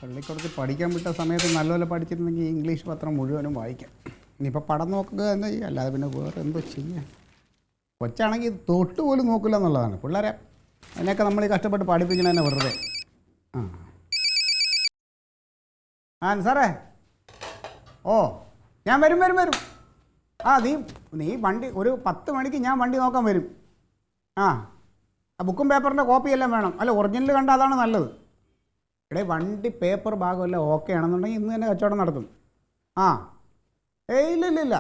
പള്ളിക്കൂടത്തിൽ പഠിക്കാൻ വിട്ട സമയത്ത് നല്ലപോലെ പഠിച്ചിരുന്നെങ്കിൽ ഇംഗ്ലീഷ് പത്രം മുഴുവനും വായിക്കാം. ഇനിയിപ്പോൾ പടം നോക്കുക തന്നെ ചെയ്യുക, അല്ലാതെ പിന്നെ വേറെ എന്തോ ചെയ്യാൻ. കൊച്ചാണെങ്കിൽ തൊട്ട് പോലും നോക്കില്ല എന്നുള്ളതാണ്. പിള്ളേരെ അതിനൊക്കെ നമ്മൾ ഈ കഷ്ടപ്പെട്ട് പഠിപ്പിക്കണ തന്നെ വെറുതെ. സാറേ, ഓ ഞാൻ വരും. നീ വണ്ടി ഒരു 10 മണിക്ക് ഞാൻ വണ്ടി നോക്കാൻ വരും. ആ ബുക്കും പേപ്പറിൻ്റെ കോപ്പിയെല്ലാം വേണം. അല്ല, ഒറിജിനൽ കണ്ട അതാണ് നല്ലത്. ഇവിടെ വണ്ടി പേപ്പർ ഭാഗമല്ല ഓക്കെ ആണെന്നുണ്ടെങ്കിൽ ഇന്ന് തന്നെ കച്ചവടം നടത്തും. ഇല്ല.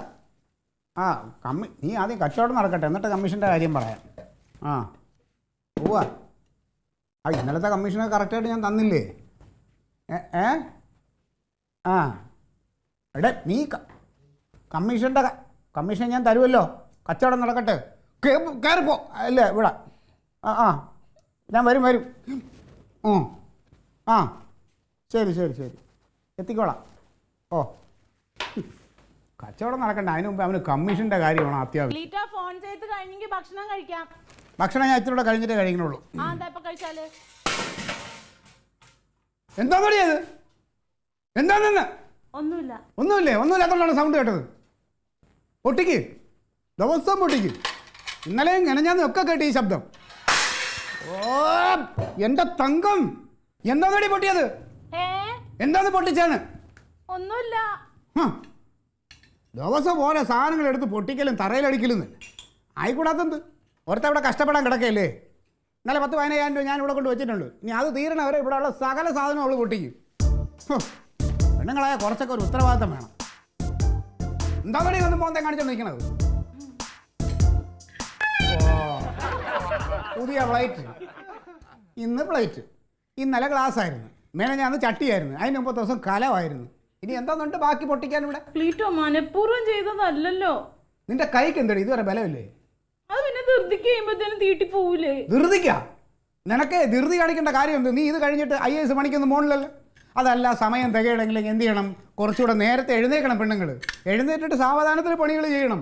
നീ ആദ്യം കച്ചവടം നടക്കട്ടെ, എന്നിട്ട് കമ്മീഷൻ്റെ കാര്യം പറയാം. പോവാ. ഇന്നലത്തെ കമ്മീഷനൊക്കെ കറക്റ്റായിട്ട് ഞാൻ തന്നില്ലേ? എടേ നീ കമ്മീഷൻ ഞാൻ തരുമല്ലോ. കച്ചവടം നടക്കട്ടെ, കയറിപ്പോ. അല്ലേ ഇവിടെ ഞാൻ വരും. ശരി എത്തിക്കോളാം. ഓ കച്ചവടം നടക്കണ്ട, അതിന് മുമ്പ് അവന് കമ്മീഷൻ്റെ കാര്യമാണ് അത്യാവശ്യം. ഭക്ഷണം ഞാൻ ഇത്തിരി കഴിഞ്ഞിട്ടേ കഴിക്കണുള്ളൂ. എന്താ പണിയത്? എന്താണെന്ന് ഒന്നുമില്ലാത്തോണ്ടാണ് സൗണ്ട് കേട്ടത്. പൊട്ടിക്ക്, ദിവസം പൊട്ടിക്ക്. ഇന്നലെയും ഗനഞ്ഞാന്ന് ഒക്കെ കേട്ട് ഈ ശബ്ദം. ഓ എന്റെ തങ്കം, എന്താ പൊട്ടിയത്? എന്താന്ന് പൊട്ടിച്ചാണ്? ഒന്നുമില്ല. ദിവസം പോലെ സാധനങ്ങൾ എടുത്ത് പൊട്ടിക്കലും തറയിലടിക്കലും ആയിക്കൂടാത്തത്. ഓർത്ത് അവിടെ കഷ്ടപ്പെടാൻ കിടക്കല്ലേ. ഇന്നലെ 10-15,000 രൂപ ഞാൻ ഇവിടെ കൊണ്ട് വെച്ചിട്ടുണ്ട്. ഇനി അത് തീരണവരെ ഇവിടെ ഉള്ള സകല സാധനം അവൾ പൊട്ടിക്കും. പെണ്ണുങ്ങളായ കുറച്ചൊക്കെ ഒരു ഉത്തരവാദിത്തം വേണം. എന്താ വന്ന് മോന്തേ കാണിച്ചോണ്ട് നിൽക്കണത്? പുതിയ പ്ലേറ്റ്, ഇന്ന് പ്ലേറ്റ്, ഇന്നലെ ഗ്ലാസ് ആയിരുന്നു, മേലെ ഞാൻ ചട്ടിയായിരുന്നു, അതിന് മുമ്പത്തെ ദിവസം കലമായിരുന്നു. ഇനി എന്താന്നുണ്ട് ബാക്കി പൊട്ടിക്കാൻ ഇവിടെ? പ്ലീറ്റോ മനഃപൂർവ്വം ചെയ്തതല്ലല്ലോ. നിന്റെ കൈക്ക് എന്തടി ഇതുവരെ ബലമില്ലേ? അത് പിന്നെ ധൃതിക്ക് ചെയ്യുമ്പോഴത്തേനും തീട്ടി പോവില്ലേ? ധൃതിക്കാ? നിനക്ക് ധൃതി കാണിക്കേണ്ട കാര്യം എന്ത്? നീ ഇത് കഴിഞ്ഞിട്ട് IAS പണിക്കൊന്നും പോകണില്ലല്ലോ. അതല്ല, സമയം തികയണമെങ്കിൽ എന്ത് ചെയ്യണം? കുറച്ചുകൂടെ നേരത്തെ എഴുന്നേക്കണം. പെണ്ണുങ്ങൾ എഴുന്നേറ്റിട്ട് സാവധാനത്തിൽ പണികൾ ചെയ്യണം.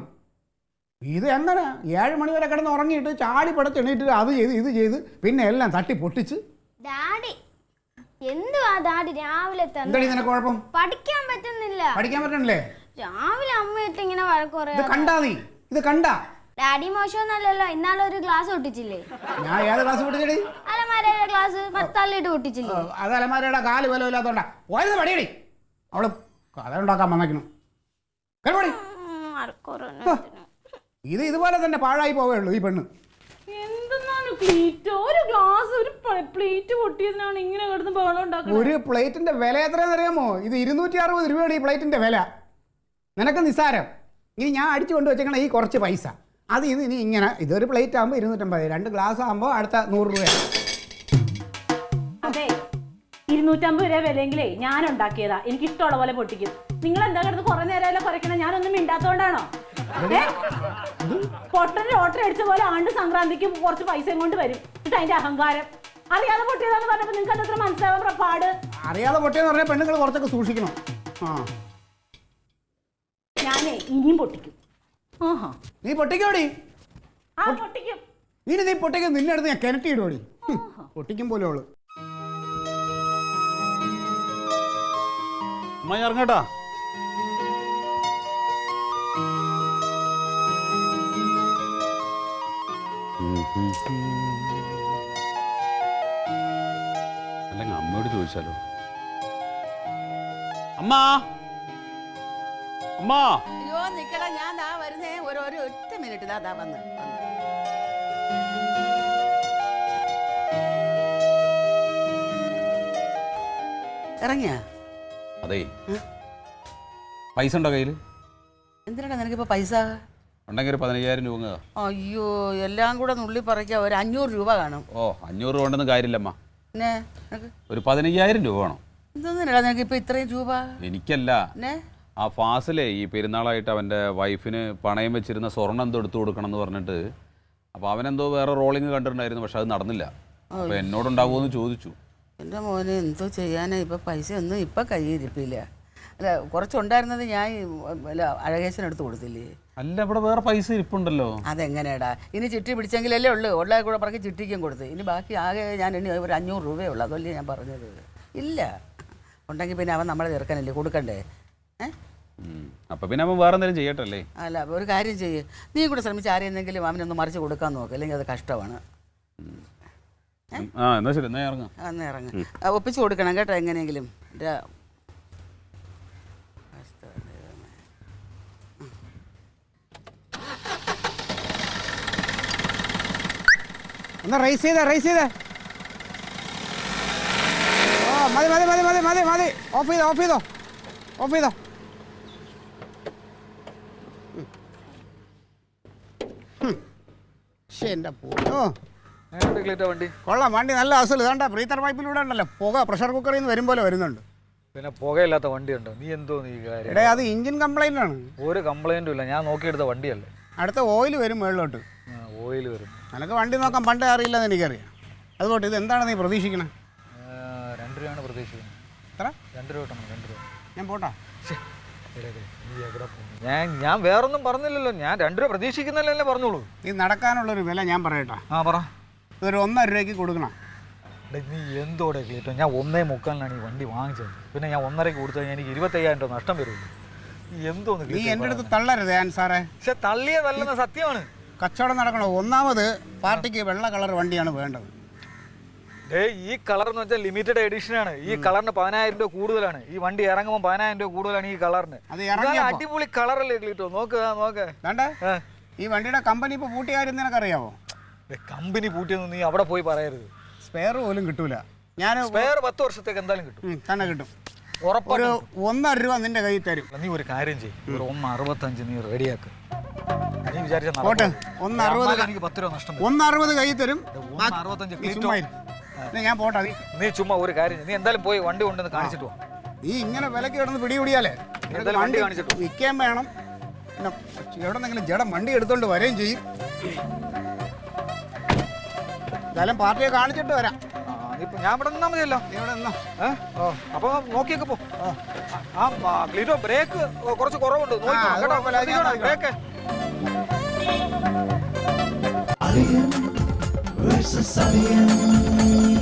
ഇത് എങ്ങനെ 7 മണി വരെ കിടന്ന് ഉറങ്ങിയിട്ട് ചാടി പടച്ച് എണീറ്റിട്ട് അത് ചെയ്ത് ഇത് ചെയ്ത് പിന്നെ എല്ലാം തട്ടി പൊട്ടിച്ച്. എന്തുവാ ഡാഡി രാവിലെ എന്താടി നിനക്ക് കുഴപ്പം? പഠിക്കാൻ പറ്റുന്നില്ല. പഠിക്കാൻ പറ്റണില്ലേ? രാവിലെ അമ്മയിട്ട് ഇങ്ങനെ വഴക്ക് പറയാ. ഇത് കണ്ടാ ഡാഡി മോശമൊന്നല്ലല്ലോ. ഇന്നാളൊരു ഗ്ലാസ് പൊട്ടിച്ചില്ലേ? ഞാൻ ഏത് ഗ്ലാസ് പൊട്ടിച്ചടി? അലമാരയുടെ ഗ്ലാസ് തള്ളിയിട്ട് പൊട്ടിച്ചില്ലേ? അത് അലമാരയുടെ കാല് ബലമില്ലാത്തോണ്ടാ. പോയത് പടിയടി. അവള് കഥ ഉണ്ടാക്കാൻ വന്നേക്കണം. ഇത് ഇതുപോലെ തന്നെ പാഴായി പോവുകയുള്ളൂ ഈ പെണ്ണ്. ഒരു പ്ലേറ്റിന്റെ വില എത്രയാണെന്ന് അറിയാമോ? ഇത് 260 രൂപയാണ് ഈ പ്ലേറ്റിന്റെ വില. നിനക്ക് നിസ്സാരം. ഇനി ഞാൻ അടിച്ചു കൊണ്ട് വെച്ചേക്കണ ഈ കുറച്ച് പൈസ അത് ഇത് ഇനി ഇങ്ങനെ ഇതൊരു പ്ലേറ്റ് ആകുമ്പോൾ 250, 2 ഗ്ലാസ് ആകുമ്പോൾ അടുത്ത 100 രൂപ. അതെ, 250 രൂപ വിലയെങ്കിലേ ഞാൻ ഉണ്ടാക്കിയതാ. എനിക്ക് ഇഷ്ടമുള്ള പോലെ പൊട്ടിക്കും. നിങ്ങൾ എന്താ കിടന്ന് കുറെ നേരം കുറയ്ക്കണം? ഞാനൊന്നും മിണ്ടാത്തോണ്ടാണോ? പൊട്ടൻ ലോട്ടറി അടിച്ച പോലെ ആണ്ട് സംക്രാന്തിക്ക് കുറച്ച് പൈസയും കൊണ്ട് വരും. ഇത് അതിന്റെ അഹങ്കാരം. അറിയാതെ പൊട്ടിയതാന്ന് പറഞ്ഞപ്പോ നിങ്ങൾക്ക് അത്ര മനസ്സിലാവാൻ പാട്. അറിയാതെ പൊട്ടിയെന്ന് പറഞ്ഞാൽ പെണ്ണുങ്ങൾ കുറച്ചൊക്കെ സൂക്ഷിക്കണം. ഞാനേ ഇനിയും പൊട്ടിക്കും. നീ പൊട്ടിക്കോടി. പൊട്ടിക്കും. ഇനി നീ പൊട്ടിക്കും. നിന്നെ അടുത്ത് ഞാൻ കിണറ്റിയിടോടി. പൊട്ടിക്കും പോലെ അവള്. അമ്മായി ഇറങ്ങട്ടാ. അല്ലെങ്കിൽ അമ്മയോട് ചോദിച്ചാലോ? അമ്മ അമ്മ. അയ്യോ നിക്കടാ, ഞാൻ ദാ വരുന്നേ. ഒറ്റ മിനിറ്റ്. ദാ വന്ന് ഇറങ്ങിയാ? അതെ, പൈസ ഉണ്ടോ കയ്യിൽ? എന്തിനാ നിനക്കിപ്പോ പൈസ? ഉണ്ടെങ്കിൽ ഒരു 15,000 രൂപ. അയ്യോ, എല്ലാം കൂടെ നുള്ളി പറിക്കാ ഒരു 500 രൂപ കാണും. 500 രൂപ ഉണ്ടെന്ന് കാര്യമില്ലമ്മ. പിന്നെ ഒരു 15,000 രൂപ വേണം. എന്തൊന്നുമില്ല നിനക്ക് ഇപ്പൊ ഇത്രയും രൂപ? എനിക്കല്ല, ആ ഫാസിലെ ഈ പെരുന്നാളായിട്ട് അവൻ്റെ വൈഫിന് പണയം വെച്ചിരുന്ന സ്വർണ്ണം എന്തോ എടുത്തു കൊടുക്കണം എന്ന് പറഞ്ഞിട്ട്. അപ്പോൾ അവനെന്തോ വേറെ റോളിങ് കണ്ടിട്ടുണ്ടായിരുന്നു, പക്ഷെ അത് നടന്നില്ല. അപ്പോൾ എന്നോടുണ്ടാവുമെന്ന് ചോദിച്ചു. എൻ്റെ മോനെ എന്തോ ചെയ്യാനാ? ഇപ്പം പൈസ ഒന്നും ഇപ്പം കയ്യിരിപ്പില്ല. അല്ല, കുറച്ചുണ്ടായിരുന്നത് ഞാൻ അഴകേശനെടുത്ത് കൊടുത്തില്ലേ? അല്ല, ഇവിടെ വേറെ പൈസ ഇരിപ്പുണ്ടല്ലോ. അതെങ്ങനെയാടാ? ഇനി ചിട്ടി പിടിച്ചെങ്കിലല്ലേ ഉള്ളൂ. ഉള്ള കൂടെ പറക്കി ചിട്ടിക്കും കൊടുത്ത്. ഇനി ബാക്കി ആകെ ഞാൻ ഇനി ഒരു 500 രൂപയേ ഉള്ളൂ. അതല്ലേ ഞാൻ പറഞ്ഞത്. ഇല്ല, ഉണ്ടെങ്കിൽ പിന്നെ അവൻ നമ്മളെ ചെറുക്കനല്ലേ കൊടുക്കണ്ടേ? അപ്പം പിന്നെ അവൻ വേറെ എന്തെങ്കിലും ചെയ്യട്ടല്ലേ? അല്ല, ഒരു കാര്യം ചെയ്യ്, നീ കൂടെ ശ്രമിച്ച് ആരെയെന്തെങ്കിലും അവനൊന്ന് മറിച്ച് കൊടുക്കാൻ നോക്ക്, അല്ലെങ്കിൽ അത് കഷ്ടമാണ്. ആ എന്നാ ശരി, എന്നാ ഇറങ്ങാം. അന്ന് ഇറങ്ങ്. ഒപ്പിച്ച് കൊടുക്കണം കേട്ടോ എങ്ങനെയെങ്കിലും. എന്നാ റൈസ് ചെയ്തേ. ഓ മതി. ഓഫ് ചെയ്തോ. എൻ്റെ പോലോ വണ്ടി കൊള്ളാം. വണ്ടി നല്ല അസൽ. ഇതാണ്ട ബ്രീത്തർ പൈപ്പിലൂടെ ഉണ്ടല്ലോ പുക പ്രഷർ കുക്കറിൽ നിന്ന് വരും പോലെ വരുന്നുണ്ട്. പിന്നെ പുകയില്ലാത്ത വണ്ടിയുണ്ടോ? നീ എന്തോ നീ കാര്യം? എടേ അത് എഞ്ചിൻ കംപ്ലൈൻ്റ് ആണ്. ഒരു കംപ്ലൈൻറ്റും ഇല്ല, ഞാൻ നോക്കിയെടുത്ത വണ്ടിയല്ലേ. അടുത്ത ഓയിൽ വരും മുകളിലോട്ട്. ഓയിൽ വരും. നിനക്ക് വണ്ടി നോക്കാൻ പണ്ടേ അറിയില്ലെന്ന് എനിക്കറിയാം. അതുകൊണ്ട് ഇത് എന്താണ് നീ പ്രതീക്ഷിക്കണേ? 2 രൂപയാണ് പ്രതീക്ഷിക്കുന്നത്. എത്ര? 2 രൂപ കിട്ടണം. 2 രൂപ. ഞാൻ പോട്ടാ. നീ എവിടെ പോകുന്നു? ഞാൻ വേറൊന്നും പറഞ്ഞില്ലല്ലോ. ഞാൻ 2 രൂപ പ്രതീക്ഷിക്കുന്നല്ലേ പറഞ്ഞോളൂ. നീ നടക്കാനുള്ളൊരു വില ഞാൻ പറയട്ടാ. പറ. ഇതൊരു 1.5 രൂപയ്ക്ക് കൊടുക്കണം. നീ എന്തോടെ കേട്ടോ? ഞാൻ 1.45 ഈ വണ്ടി വാങ്ങിച്ചത്. പിന്നെ ഞാൻ 1.5 കൊടുത്തു കഴിഞ്ഞാൽ എനിക്ക് 25,000 രൂപ നഷ്ടം വരുള്ളൂ. എന്തോന്ന് നീ എൻ്റെ അടുത്ത് തള്ളരുത് സാറേ. പക്ഷെ തള്ളിയതല്ലെന്ന സത്യമാണ്. കച്ചവടം നടക്കണോ? ഒന്നാമത് പാർട്ടിക്ക് വെള്ള കളർ വണ്ടിയാണ് വേണ്ടത്. ഈ കളർ എന്ന് വെച്ചാൽ ലിമിറ്റഡ് എഡിഷനാണ്. ഈ കളറിന് 10,000 രൂപ കൂടുതലാണ്. ഈ വണ്ടി ഇറങ്ങുമ്പോൾ 10,000 രൂപ കൂടുതലാണ് ഈ കളറിന്. അത് അടിപൊളി കളറല്ലേ കേട്ടോ? നോക്ക്. വേണ്ട, ഈ വണ്ടിയുടെ കമ്പനി ഇപ്പോൾ പൂട്ടിയ കാര്യം നിനക്കറിയാവോ? കമ്പനി പൂട്ടിയൊന്നും നീ അവിടെ പോയി പറയരുത്. സ്പെയർ പോലും കിട്ടൂല. ഞാൻ സ്പെയർ 10 വർഷത്തേക്ക് എന്തായാലും കിട്ടും. തന്നെ കിട്ടും. ഉറപ്പാണ്. ഒരു 1.5 രൂപ നിന്റെ കയ്യിൽ തരും. നീ ഒരു കാര്യം ചെയ്യും, ഒരു 1.65 നീ റെഡിയാക്ക്. നീ വിചാരിച്ച 1.60 എനിക്ക് 10 രൂപ നഷ്ടം. 1.60 കയ്യിൽ തരും. 1.65 ഞാൻ പോട്ടാ. നീ ചുമ്മാ ഒരു കാര്യം, നീ എന്തായാലും പോയി വണ്ടി കൊണ്ടുവന്ന് കാണിച്ചിട്ട് പോ. നീ ഇങ്ങനെ വിലക്ക് കിടന്ന് പിടികൂടിയാലേ വണ്ടി കാണിച്ചിട്ടു വിൽക്കാൻ വേണം. പിന്നെ എവിടെന്നെങ്കിലും ജഡം വണ്ടി എടുത്തോണ്ട് വരികയും ചെയ്യും. എന്തായാലും പാർട്ടിയെ കാണിച്ചിട്ട് വരാം. ഞാൻ ഇവിടെ നിന്നാ മതിയല്ലോ. ഇവിടെ നിന്നോ. അപ്പൊ നോക്കിയൊക്കെ പോ. ക്ലീറ്റോ ബ്രേക്ക് കുറച്ച് കുറവുണ്ട്. Break Alien versus Alien.